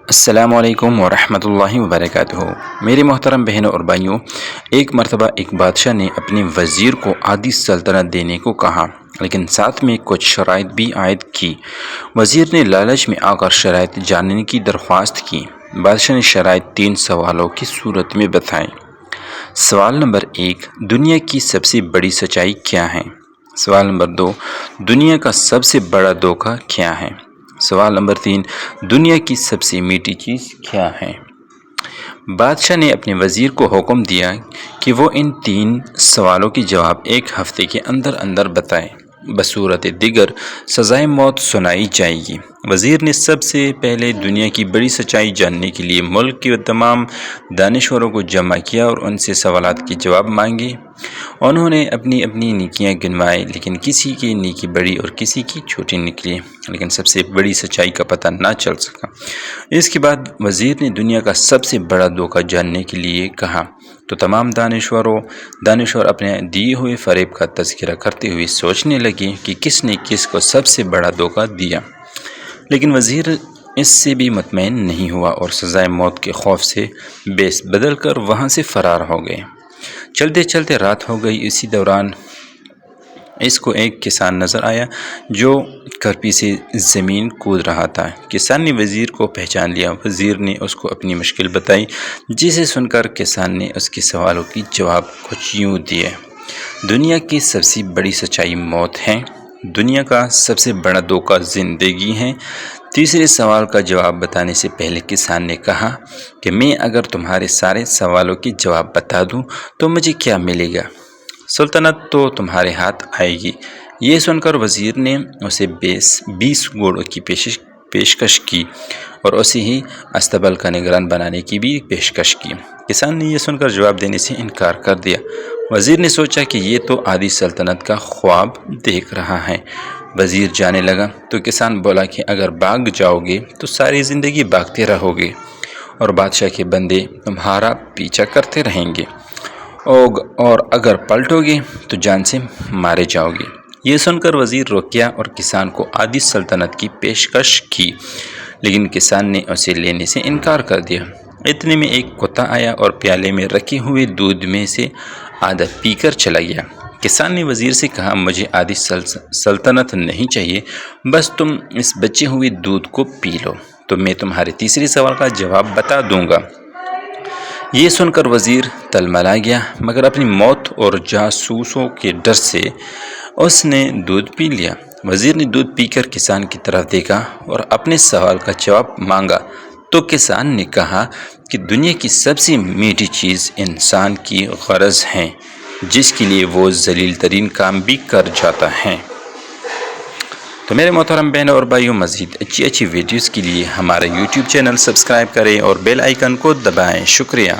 السلام علیکم ورحمۃ اللہ وبرکاتہ۔ میرے محترم بہنوں اور بھائیوں، ایک مرتبہ ایک بادشاہ نے اپنے وزیر کو آدھی سلطنت دینے کو کہا، لیکن ساتھ میں کچھ شرائط بھی عائد کی۔ وزیر نے لالچ میں آ کر شرائط جاننے کی درخواست کی۔ بادشاہ نے شرائط 3 سوالوں کی صورت میں بتائیں۔ سوال نمبر 1، دنیا کی سب سے بڑی سچائی کیا ہے؟ سوال نمبر 2، دنیا کا سب سے بڑا دھوکہ کیا ہے؟ سوال نمبر 3، دنیا کی سب سے میٹھی چیز کیا ہے؟ بادشاہ نے اپنے وزیر کو حکم دیا کہ وہ ان 3 سوالوں کے جواب 1 ہفتے کے اندر اندر بتائے، بصورت دیگر سزائے موت سنائی جائے گی۔ وزیر نے سب سے پہلے دنیا کی بڑی سچائی جاننے کے لیے ملک کے تمام دانشوروں کو جمع کیا اور ان سے سوالات کے جواب مانگے۔ انہوں نے اپنی اپنی نیکیاں گنوائیں، لیکن کسی کی نیکی بڑی اور کسی کی چھوٹی نکلی، لیکن سب سے بڑی سچائی کا پتہ نہ چل سکا۔ اس کے بعد وزیر نے دنیا کا سب سے بڑا دھوکہ جاننے کے لیے کہا، تو تمام دانشور اپنے دیے ہوئے فریب کا تذکرہ کرتے ہوئے سوچنے لگے کہ کس نے کس کو سب سے بڑا دھوکہ دیا، لیکن وزیر اس سے بھی مطمئن نہیں ہوا اور سزائے موت کے خوف سے بیس بدل کر وہاں سے فرار ہو گئے۔ چلتے چلتے رات ہو گئی۔ اسی دوران اس کو ایک کسان نظر آیا جو کرپی سے زمین کود رہا تھا۔ کسان نے وزیر کو پہچان لیا۔ وزیر نے اس کو اپنی مشکل بتائی، جسے سن کر کسان نے اس کے سوالوں کی جواب کچھ یوں دیے۔ دنیا کی سب سے بڑی سچائی موت ہے۔ دنیا کا سب سے بڑا دھوکہ زندگی ہے۔ تیسرے سوال کا جواب بتانے سے پہلے کسان نے کہا کہ میں اگر تمہارے سارے سوالوں کے جواب بتا دوں تو مجھے کیا ملے گا؟ سلطنت تو تمہارے ہاتھ آئے گی۔ یہ سن کر وزیر نے اسے 20 گھوڑوں کی پیشکش کی اور اسے ہی استبل کا نگران بنانے کی بھی پیشکش کی۔ کسان نے یہ سن کر جواب دینے سے انکار کر دیا۔ وزیر نے سوچا کہ یہ تو آدھی سلطنت کا خواب دیکھ رہا ہے۔ وزیر جانے لگا تو کسان بولا کہ اگر بھاگ جاؤ گے تو ساری زندگی بھاگتے رہو گے اور بادشاہ کے بندے تمہارا پیچھا کرتے رہیں گے، اور اگر پلٹو گے تو جان سے مارے جاؤ گے۔ یہ سن کر وزیر رک گیا اور کسان کو آدھی سلطنت کی پیشکش کی، لیکن کسان نے اسے لینے سے انکار کر دیا۔ اتنے میں ایک کتا آیا اور پیالے میں رکھے ہوئے دودھ میں سے آدھا پی کر چلا گیا۔ کسان نے وزیر سے کہا، مجھے آدھی سلطنت نہیں چاہیے، بس تم اس بچے ہوئے دودھ کو پی لو تو میں تمہارے تیسرے سوال کا جواب بتا دوں گا۔ یہ سن کر وزیر تلملا گیا، مگر اپنی موت اور جاسوسوں کے ڈر سے اس نے دودھ پی لیا۔ وزیر نے دودھ پی کر کسان کی طرف دیکھا اور اپنے سوال کا جواب مانگا تو کسان نے کہا کہ دنیا کی سب سے میٹھی چیز انسان کی غرض ہے، جس کے لیے وہ ذلیل ترین کام بھی کر جاتا ہے۔ تو میرے محترم بہنوں اور بھائیوں، مزید اچھی ویڈیوز کے لیے ہمارا YouTube چینل سبسکرائب کریں اور بیل آئیکن کو دبائیں۔ شکریہ۔